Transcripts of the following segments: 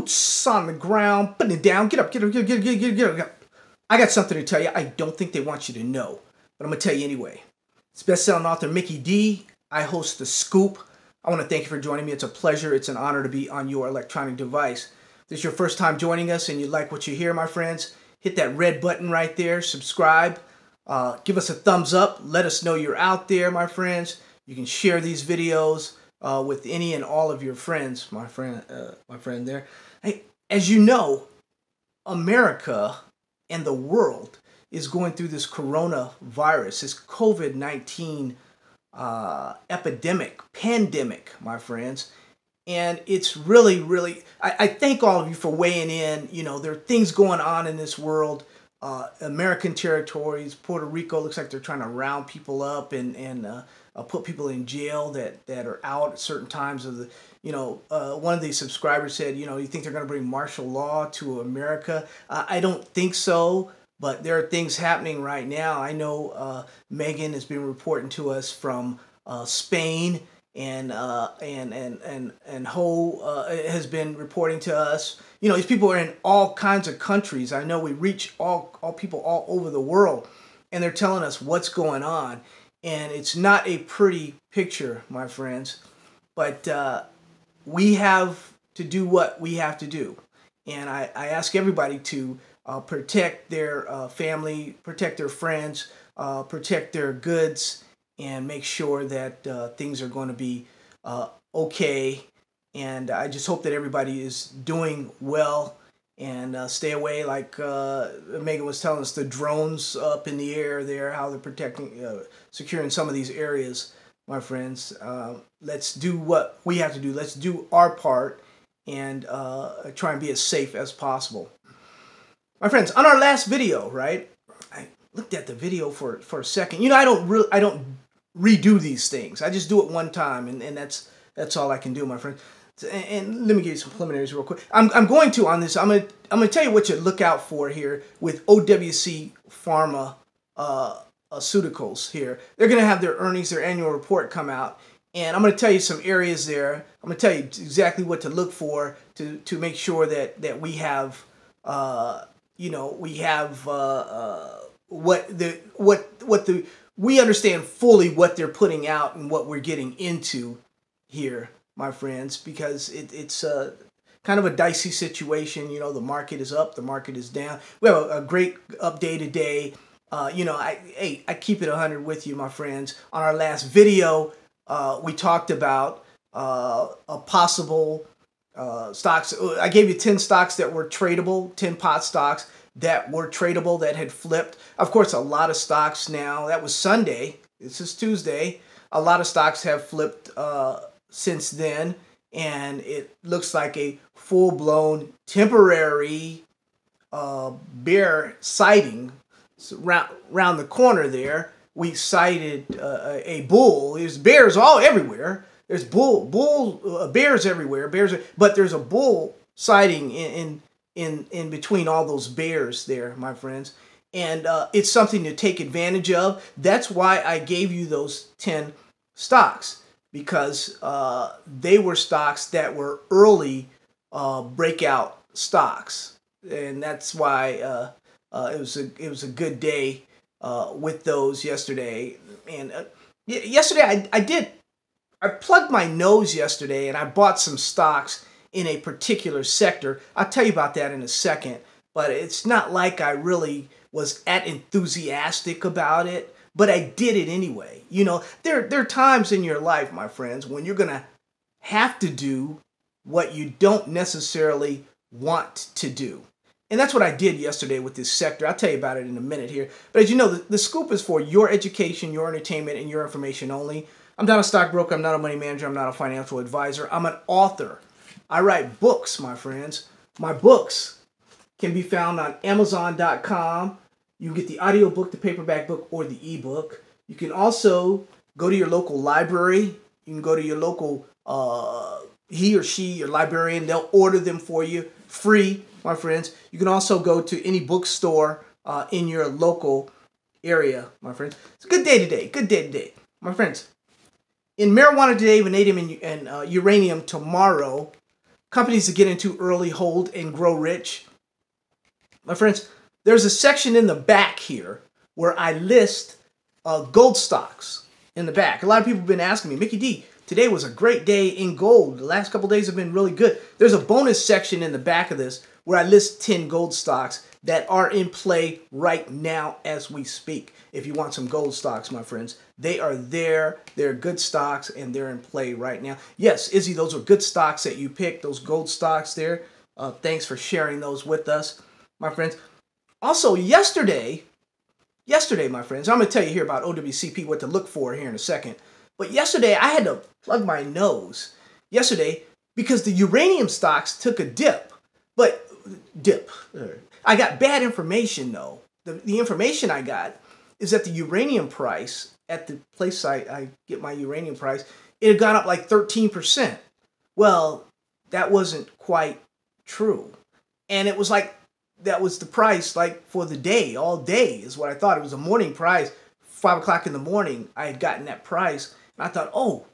boots on the ground, putting it down. Get up, get up, get up, get up. I got something to tell you I don't think they want you to know, but I'm going to tell you anyway. It's best-selling author Mickey D. I host The Scoop. I want to thank you for joining me. It's a pleasure. It's an honor to be on your electronic device. If this is your first time joining us and you like what you hear, my friends, hit that red button right there. Subscribe. Give us a thumbs up. Let us know you're out there, my friends. You can share these videos with any and all of your friends, my friend there. Hey, as you know, America and the world is going through this coronavirus, this COVID-19 pandemic, my friends. And it's really, I thank all of you for weighing in. You know, there are things going on in this world. American territories, Puerto Rico, looks like they're trying to round people up and put people in jail that are out at certain times of the, one of these subscribers said, you think they're going to bring martial law to America? I don't think so, but there are things happening right now. I know Megan has been reporting to us from Spain, and Ho has been reporting to us. These people are in all kinds of countries. I know we reach all people all over the world, and they're telling us what's going on. And it's not a pretty picture, my friends. But we have to do what we have to do. And I ask everybody to protect their family, protect their friends, protect their goods, and make sure that things are going to be okay. And I just hope that everybody is doing well and stay away, like Megan was telling us, the drones up in the air there, how they're protecting, securing some of these areas, my friends. Let's do what we have to do. Let's do our part and try and be as safe as possible. My friends, on our last video, right, I looked at the video for a second. I don't redo these things. I just do it one time, and that's all I can do, my friend. And let me give you some preliminaries real quick. I'm going to on this. I'm gonna tell you what you look out for here with OWC Pharmaceuticals here. They're gonna have their earnings, their annual report come out, and I'm gonna tell you some areas there. I'm gonna tell you exactly what to look for to make sure that we have we understand fully what they're putting out and what we're getting into here, my friends, because it's kind of a dicey situation. The market is up, the market is down. We have a great update today. I keep it 100 with you, my friends. On our last video, we talked about a possible stocks. I gave you 10 stocks that were tradable, 10 pot stocks that were tradable that had flipped. Of course, a lot of stocks now. That was Sunday. This is Tuesday. A lot of stocks have flipped since then, and it looks like a full-blown temporary bear sighting. So round the corner there, we sighted a bull. There's bears everywhere. There's bears everywhere. But there's a bull sighting in between all those bears there, my friends. And it's something to take advantage of. That's why I gave you those 10 stocks, because they were stocks that were early breakout stocks, and that's why it was a good day with those yesterday. And yesterday I plugged my nose yesterday, and I bought some stocks in a particular sector. I'll tell you about that in a second, but it's not like I really was that enthusiastic about it. But I did it anyway. There are times in your life, my friends, when you're going to have to do what you don't necessarily want to do. And that's what I did yesterday with this sector. I'll tell you about it in a minute here. But as you know, the scoop is for your education, your entertainment, and your information only. I'm not a stockbroker. I'm not a money manager. I'm not a financial advisor. I'm an author. I write books, my friends. My books can be found on Amazon.com. You can get the audiobook, the paperback book, or the ebook. You can also go to your local library. You can go to your local, he or she, your librarian. They'll order them for you free, my friends. You can also go to any bookstore in your local area, my friends. It's a good day today. Good day today, my friends. In marijuana today, vanadium and uranium tomorrow, companies to get into early, hold, and grow rich. My friends, there's a section in the back here where I list gold stocks in the back. A lot of people have been asking me, Mickey D, today was a great day in gold. The last couple of days have been really good. There's a bonus section in the back of this where I list 10 gold stocks that are in play right now as we speak. If you want some gold stocks, my friends, they are there. They're good stocks and they're in play right now. Yes, Izzy, those are good stocks that you picked, those gold stocks there. Thanks for sharing those with us, my friends. Also, yesterday, my friends, I'm going to tell you here about OWCP, what to look for here in a second. But yesterday, I had to plug my nose yesterday because the uranium stocks took a dip. I got bad information, though. The information I got is that the uranium price at the place I get my uranium price, it had gone up like 13%. Well, that wasn't quite true. And it was like, that was the price like for the day, all day is what I thought. It was a morning price, 5 o'clock in the morning, I had gotten that price. And I thought, oh,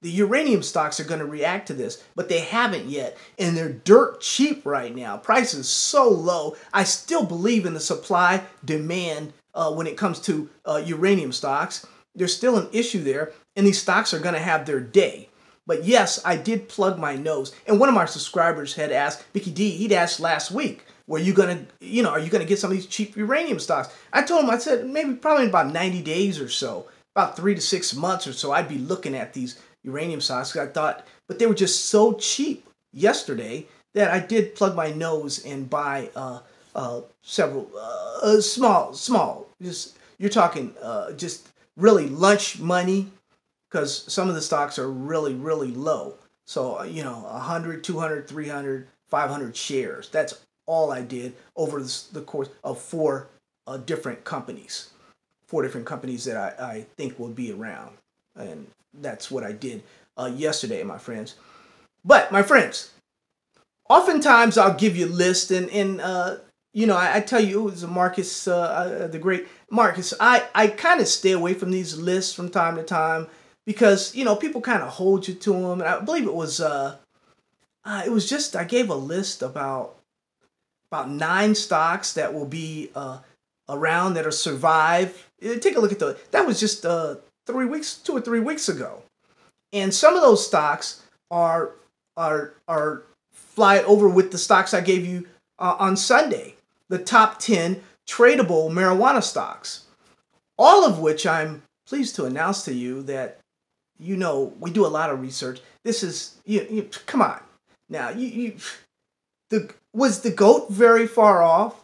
the uranium stocks are going to react to this, but they haven't yet. And they're dirt cheap right now. Price is so low. I still believe in the supply demand when it comes to uranium stocks. There's still an issue there, and these stocks are going to have their day. But yes, I did plug my nose. And one of my subscribers had asked, Mickey D, he'd asked last week, are you going to get some of these cheap uranium stocks? I told him, I said, maybe probably in about 90 days or so, about 3 to 6 months or so, I'd be looking at these uranium stocks. I thought, but they were just so cheap yesterday that I did plug my nose and buy several small. Just you're talking just really lunch money, because some of the stocks are really, really low. So 100, 200, 300, 500 shares. That's all I did over the course of 4 different companies. 4 different companies that I think will be around. And that's what I did yesterday, my friends. But, my friends, oftentimes I'll give you a list, and I tell you, it was Marcus, the great Marcus. I kind of stay away from these lists from time to time because, people kind of hold you to them. And I believe it was just, I gave a list about 9 stocks that will be around, that'll survive. Take a look at that was just 2 or 3 weeks ago. And some of those stocks are fly over with the stocks I gave you on Sunday. The top 10 tradable marijuana stocks. All of which I'm pleased to announce to you that, we do a lot of research. This is, come on. Now, was the GOAT very far off?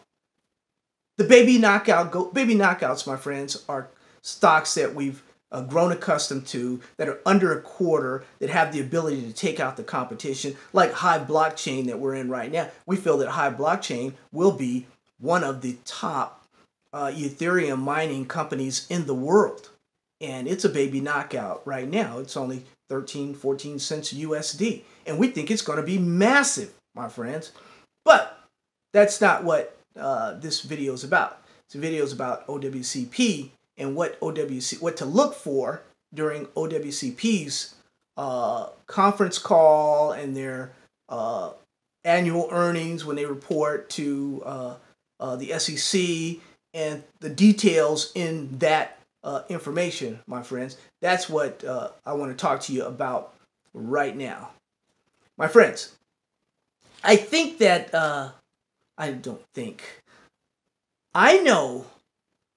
The baby knockouts, my friends, are stocks that we've grown accustomed to, that are under a quarter, that have the ability to take out the competition, like Hive Blockchain that we're in right now. We feel that Hive Blockchain will be one of the top Ethereum mining companies in the world. And it's a baby knockout right now. It's only 13, 14 cents USD. And we think it's going to be massive, my friends. But that's not what this video is about. This video is about OWCP and what to look for during OWCP's conference call and their annual earnings when they report to the SEC, and the details in that information, my friends. That's what I want to talk to you about right now. My friends, I think that, I know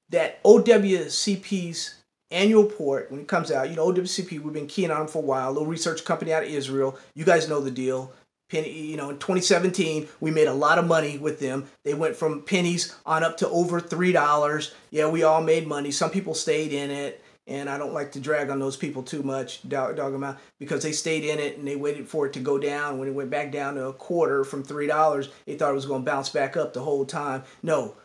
that OWCP's annual report, when it comes out, OWCP, we've been keying on them for a while, a little research company out of Israel. You guys know the deal. Penny, in 2017, we made a lot of money with them. They went from pennies on up to over $3. Yeah, we all made money. Some people stayed in it, and I don't like to drag on those people too much, dog them out, because they stayed in it and they waited for it to go down. When it went back down to a quarter from $3, they thought it was going to bounce back up the whole time. No,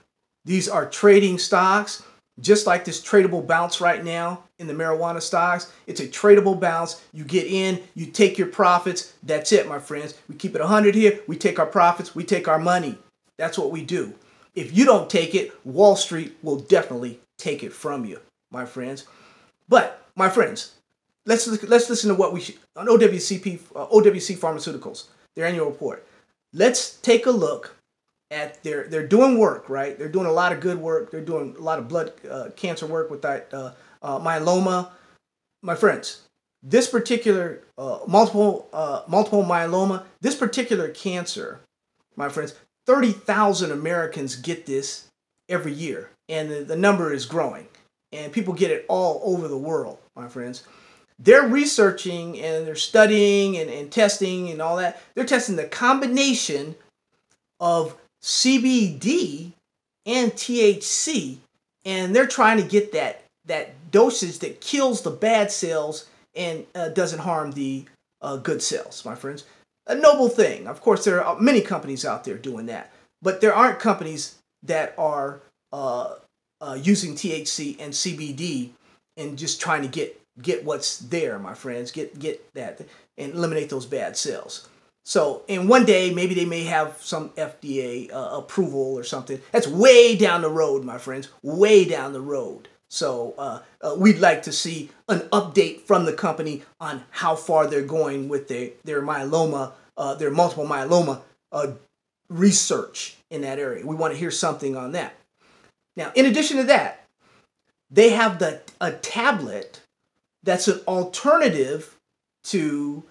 these are trading stocks. Just like this tradable bounce right now in the marijuana stocks, it's a tradable bounce. You get in, you take your profits. That's it, my friends. We keep it 100 here. We take our profits. We take our money. That's what we do. If you don't take it, Wall Street will definitely take it from you, my friends. But, my friends, let's listen to what we should on OWC Pharmaceuticals. their annual report. Let's take a look at they're doing work, right? They're doing a lot of good work. They're doing a lot of blood cancer work with that myeloma. My friends, this particular multiple myeloma, this particular cancer, my friends, 30,000 Americans get this every year, and the number is growing, and people get it all over the world, my friends. They're researching and they're studying and testing and all that. They're testing the combination of CBD and THC, and they're trying to get that dosage that kills the bad cells and doesn't harm the good cells, my friends. A noble thing. Of course, there are many companies out there doing that, but there aren't companies that are using THC and CBD and just trying to get what's there, my friends. Get that and eliminate those bad cells. So, and one day, maybe they may have some FDA approval or something. That's way down the road, my friends, way down the road. So we'd like to see an update from the company on how far they're going with their myeloma, their multiple myeloma research in that area. We want to hear something on that. Now, in addition to that, they have a tablet that's an alternative to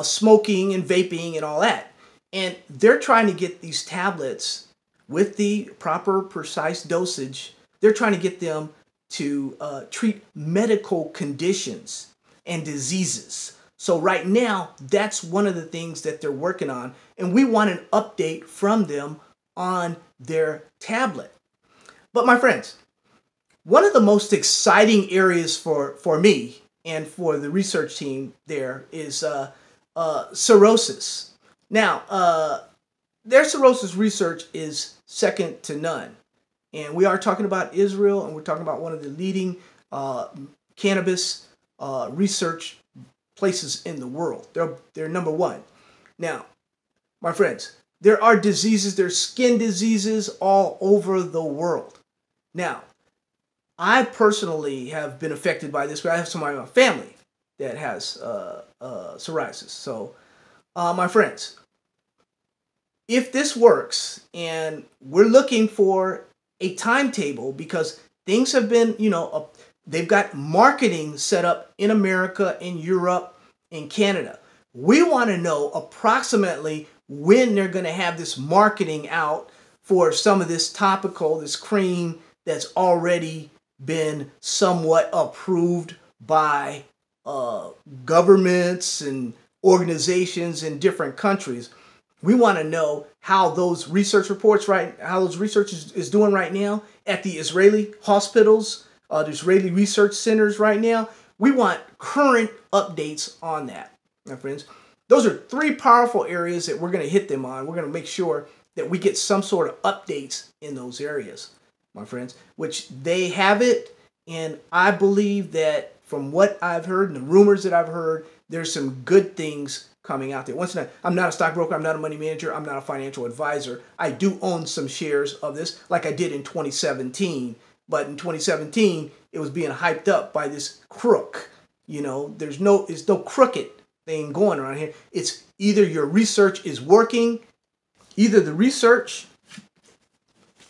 smoking and vaping and all that. And they're trying to get these tablets with the proper, precise dosage. They're trying to get them to treat medical conditions and diseases. So right now, that's one of the things that they're working on. And we want an update from them on their tablet. But my friends, one of the most exciting areas for me and for the research team there is cirrhosis. Now, their cirrhosis research is second to none. And we are talking about Israel, and we're talking about one of the leading cannabis research places in the world. They're number one. Now, my friends, there are diseases, there's skin diseases all over the world. Now, I personally have been affected by this, but I have somebody in my family that has psoriasis. So, my friends, if this works, and we're looking for a timetable because things have been, they've got marketing set up in America, in Europe, in Canada. We want to know approximately when they're going to have this marketing out for some of this topical, this cream that's already been somewhat approved by governments and organizations in different countries. We want to know how those research reports, how those research is doing right now at the Israeli hospitals, the Israeli research centers right now. We want current updates on that, my friends. Those are three powerful areas that we're going to hit them on. We're going to make sure that we get some sort of updates in those areas, my friends, which they have it. And I believe that from what I've heard and the rumors that I've heard, there's some good things coming out there. Once again, I'm not a stockbroker, I'm not a money manager, I'm not a financial advisor. I do own some shares of this, like I did in 2017. But in 2017, it was being hyped up by this crook. There's no crooked thing going around here. It's either your research is working, either the research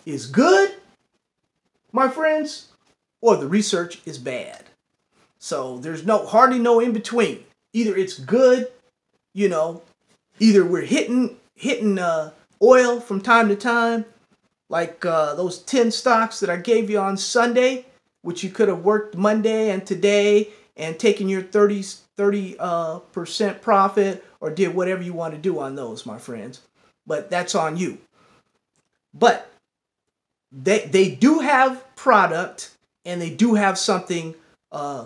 is good, my friends, or the research is bad. So there's hardly no in between. Either it's good, either we're hitting oil from time to time, like those 10 stocks that I gave you on Sunday, which you could have worked Monday and today and taken your 30% profit or did whatever you want to do on those, my friends. But that's on you. But they do have product, and they do have something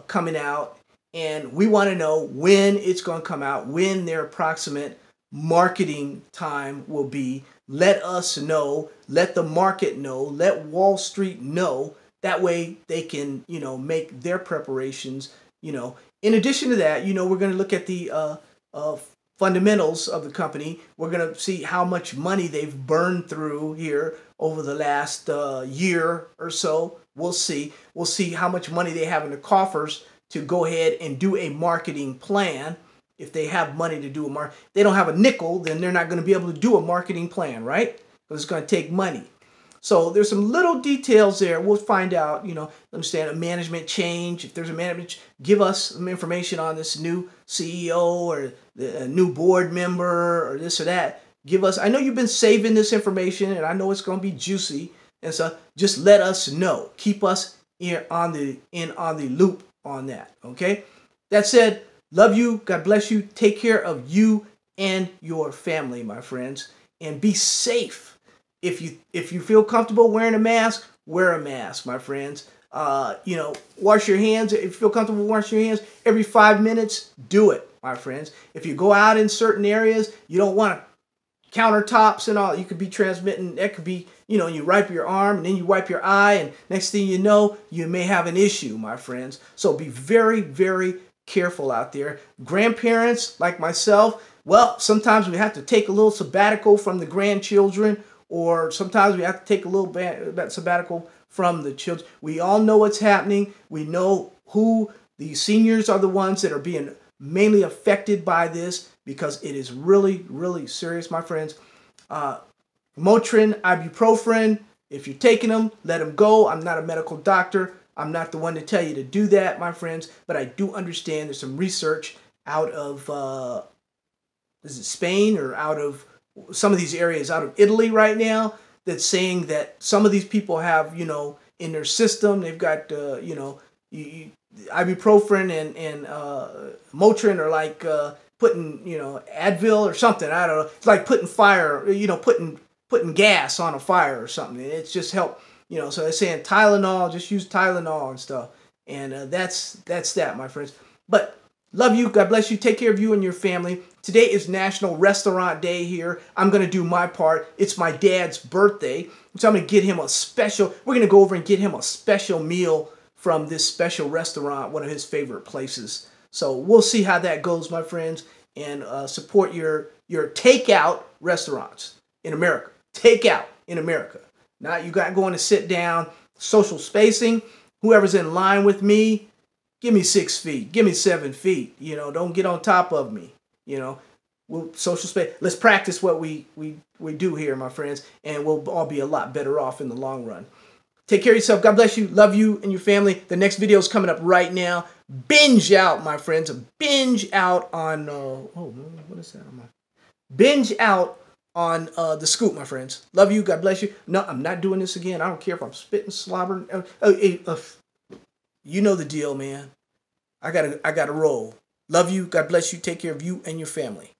coming out. And we want to know when it's going to come out, when their approximate marketing time will be. Let us know, let the market know, let Wall Street know. That way they can, make their preparations, In addition to that, we're going to look at the fundamentals of the company. We're going to see how much money they've burned through here over the last year or so. We'll see. We'll see how much money they have in the coffers to go ahead and do a marketing plan. if they have money to do they don't have a nickel, then they're not going to be able to do a marketing plan, right? Because it's going to take money. So there's some little details there. We'll find out, understand a management change. If there's a management, give us some information on this new CEO or a new board member or this or that. Give us, I know you've been saving this information and I know it's going to be juicy. And so just let us know. Keep us on the loop on that. Okay. That said, love you. God bless you. Take care of you and your family, my friends, and be safe. If you feel comfortable wearing a mask, wear a mask, my friends. Wash your hands. If you feel comfortable washing your hands every 5 minutes, do it, my friends. If you go out in certain areas, you don't want countertops and all. You could be transmitting. That could be, you wipe your arm and then you wipe your eye, and next thing you know, you may have an issue, my friends. So be very, very careful out there. Grandparents like myself, well, sometimes we have to take a little sabbatical from the grandchildren, or sometimes we have to take a little sabbatical from the children. We all know what's happening. We know who the seniors are, the ones that are being mainly affected by this, because it is really, really serious, my friends. Motrin, ibuprofen, if you're taking them, let them go. I'm not a medical doctor. I'm not the one to tell you to do that, my friends, but I do understand there's some research out of, is it Spain or out of some of these areas out of Italy right now, that's saying that some of these people have, in their system, they've got, ibuprofen and Motrin are like putting, Advil or something. I don't know. It's like putting fire, putting gas on a fire or something. And it's just help, so they're saying Tylenol, just use Tylenol and stuff. And that's that, my friends. But love you. God bless you. Take care of you and your family. Today is National Restaurant Day here. I'm going to do my part. It's my dad's birthday. So I'm going to get him we're going to go over and get him a special meal from this special restaurant, one of his favorite places. So we'll see how that goes, my friends. And support your takeout restaurants in America. Takeout in America. Not you got going to sit down, social spacing. Whoever's in line with me, give me 6 feet. Give me 7 feet. Don't get on top of me. We'll social space. Let's practice what we do here, my friends, and we'll all be a lot better off in the long run. Take care of yourself. God bless you. Love you and your family. The next video is coming up right now. Binge out, my friends. Binge out on what is that? Binge out on The Scoop, my friends. Love you. God bless you. No, I'm not doing this again. I don't care if I'm spitting, slobbering. You know the deal, man. I gotta roll. Love you. God bless you. Take care of you and your family.